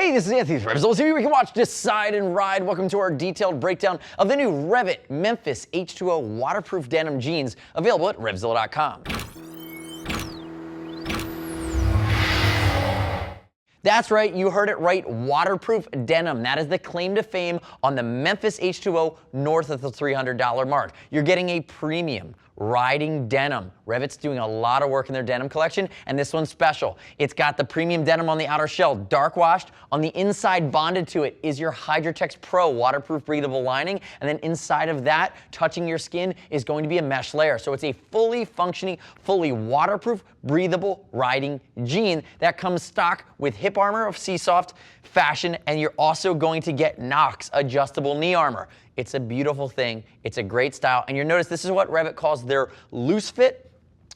Hey, this is Anthony from RevZilla TV. We can watch, decide, and ride. Welcome to our detailed breakdown of the new REV'IT Memphis H2O waterproof denim jeans, available at RevZilla.com. That's right, you heard it right, waterproof denim. That is the claim to fame on the Memphis H2O north of the $300 mark. You're getting a premium riding denim. REV'IT's doing a lot of work in their denim collection, and this one's special. It's got the premium denim on the outer shell, dark washed. On the inside, bonded to it, is your Hydrotex Pro waterproof breathable lining, and then inside of that, touching your skin, is going to be a mesh layer. So it's a fully functioning, fully waterproof, breathable riding jean that comes stock with hip armor of Seasoft fashion, and you're also going to get Knox adjustable knee armor. It's a beautiful thing. It's a great style. And you'll notice this is what REV'IT calls their loose fit,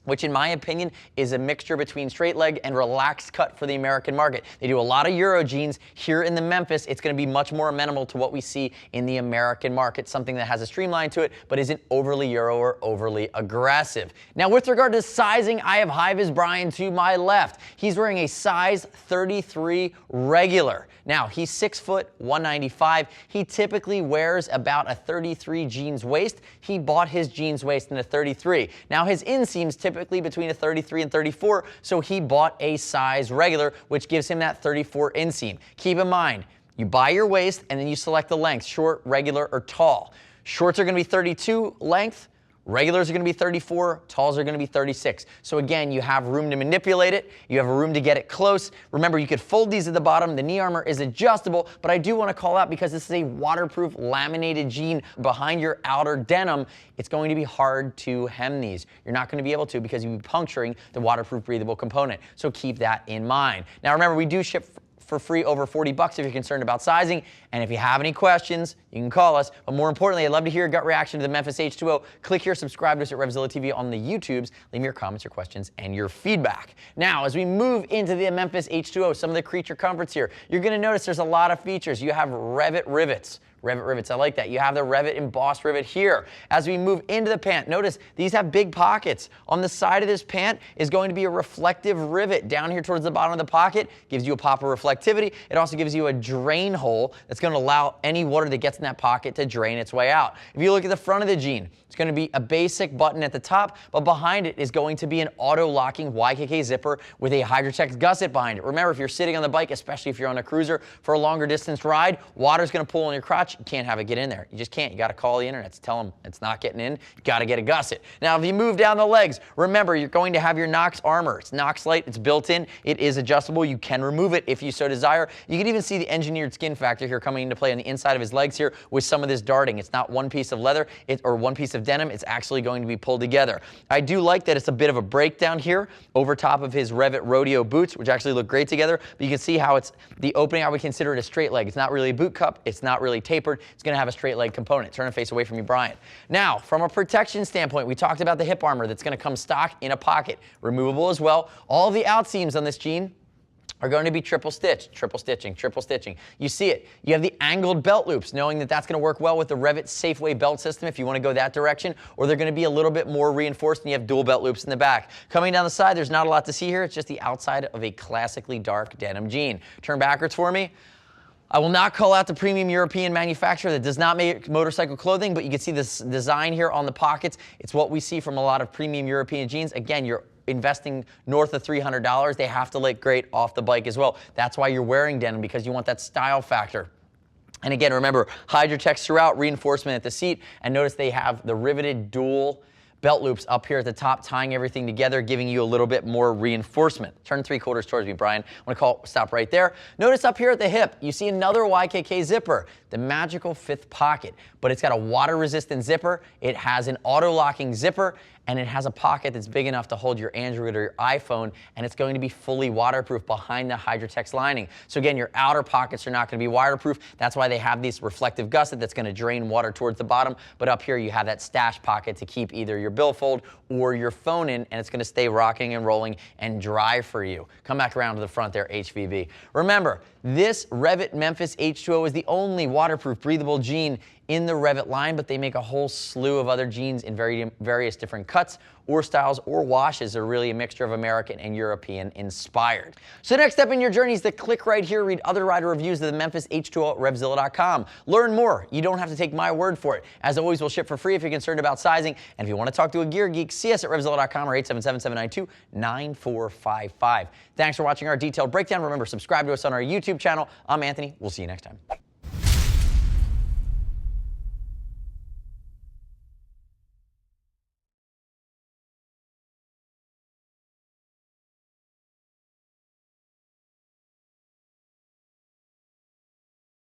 which in my opinion is a mixture between straight leg and relaxed cut for the American market. They do a lot of Euro jeans. Here in the Memphis, it's going to be much more amenable to what we see in the American market, something that has a streamline to it, but isn't overly Euro or overly aggressive. Now, with regard to sizing, I have High-Vis Brian to my left. He's wearing a size 33 regular. Now, he's 6 foot, 195. He typically wears about a 33 jeans waist. He bought his jeans waist in a 33. Now, his inseam's typically between a 33 and 34, so he bought a size regular, which gives him that 34 inseam. Keep in mind, you buy your waist and then you select the length, short, regular, or tall. Shorts are going to be 32 length. Regulars are going to be 34, talls are going to be 36. So again, you have room to manipulate it, you have room to get it close. Remember, you could fold these at the bottom. The knee armor is adjustable, but I do want to call out, because this is a waterproof laminated jean behind your outer denim, it's going to be hard to hem these. You're not going to be able to, because you'll be puncturing the waterproof breathable component. So keep that in mind. Now remember, we do ship for free over 40 bucks if you're concerned about sizing. And if you have any questions, you can call us. But more importantly, I'd love to hear your gut reaction to the Memphis H2O. Click here, subscribe to us at RevZilla TV on the YouTubes. Leave me your comments, your questions, and your feedback. Now, as we move into the Memphis H2O, some of the creature comforts here, you're going to notice there's a lot of features. You have REV'IT rivets. REV'IT rivets, I like that. You have the REV'IT embossed rivet here. As we move into the pant, notice these have big pockets. On the side of this pant is going to be a reflective rivet down here towards the bottom of the pocket. Gives you a pop of reflectivity. It also gives you a drain hole that's going to allow any water that gets in that pocket to drain its way out. If you look at the front of the jean, it's going to be a basic button at the top, but behind it is going to be an auto-locking YKK zipper with a Hydrotex gusset behind it. Remember, if you're sitting on the bike, especially if you're on a cruiser for a longer distance ride, water's going to pool on your crotch. You can't have it get in there. You just can't. You got to call the internet to tell them it's not getting in. You got to get a gusset. Now, if you move down the legs, remember, you're going to have your Knox armor. It's Knox Light. It's built in. It is adjustable. You can remove it if you so desire. You can even see the engineered skin factor here coming into play on the inside of his legs here with some of this darting. It's not one piece of leather or one piece of denim. It's actually going to be pulled together. I do like that it's a bit of a breakdown here over top of his REV'IT Rodeo boots, which actually look great together. But you can see how it's the opening. I would consider it a straight leg. It's not really a boot cup. It's not really tapered. It's going to have a straight leg component. Turn and face away from you, Brian. Now, from a protection standpoint, we talked about the hip armor that's going to come stock in a pocket, removable as well. All the outseams on this jean are going to be triple stitched, triple stitching, triple stitching. You see it. You have the angled belt loops, knowing that that's going to work well with the REV'IT Safeway belt system if you want to go that direction, or they're going to be a little bit more reinforced and you have dual belt loops in the back. Coming down the side, there's not a lot to see here. It's just the outside of a classically dark denim jean. Turn backwards for me. I will not call out the premium European manufacturer that does not make motorcycle clothing, but you can see this design here on the pockets. It's what we see from a lot of premium European jeans. Again, you're investing north of $300. They have to look great off the bike as well. That's why you're wearing denim, because you want that style factor. And again, remember, Hydrotex throughout, reinforcement at the seat, and notice they have the riveted dual belt loops up here at the top, tying everything together, giving you a little bit more reinforcement. Turn 3/4 towards me, Brian. I want to stop right there. Notice up here at the hip, you see another YKK zipper, the magical fifth pocket, but it's got a water-resistant zipper. It has an auto-locking zipper, and it has a pocket that's big enough to hold your Android or your iPhone, and it's going to be fully waterproof behind the Hydrotex lining. So again, your outer pockets are not going to be waterproof. That's why they have this reflective gusset that's going to drain water towards the bottom, but up here you have that stash pocket to keep either your billfold or your phone in, and it's going to stay rocking and rolling and dry for you. Come back around to the front there, HVB. Remember, this REV'IT Memphis H2O is the only waterproof breathable jean in the REV'IT line, but they make a whole slew of other jeans in various different cuts or styles or washes. Are really a mixture of American and European inspired. So next step in your journey is to click right here, read other rider reviews of the Memphis H2O at RevZilla.com. Learn more. You don't have to take my word for it. As always, we'll ship for free if you're concerned about sizing. And if you want to talk to a gear geek, see us at RevZilla.com or 877-792-9455. Thanks for watching our detailed breakdown. Remember, subscribe to us on our YouTube channel. I'm Anthony. We'll see you next time.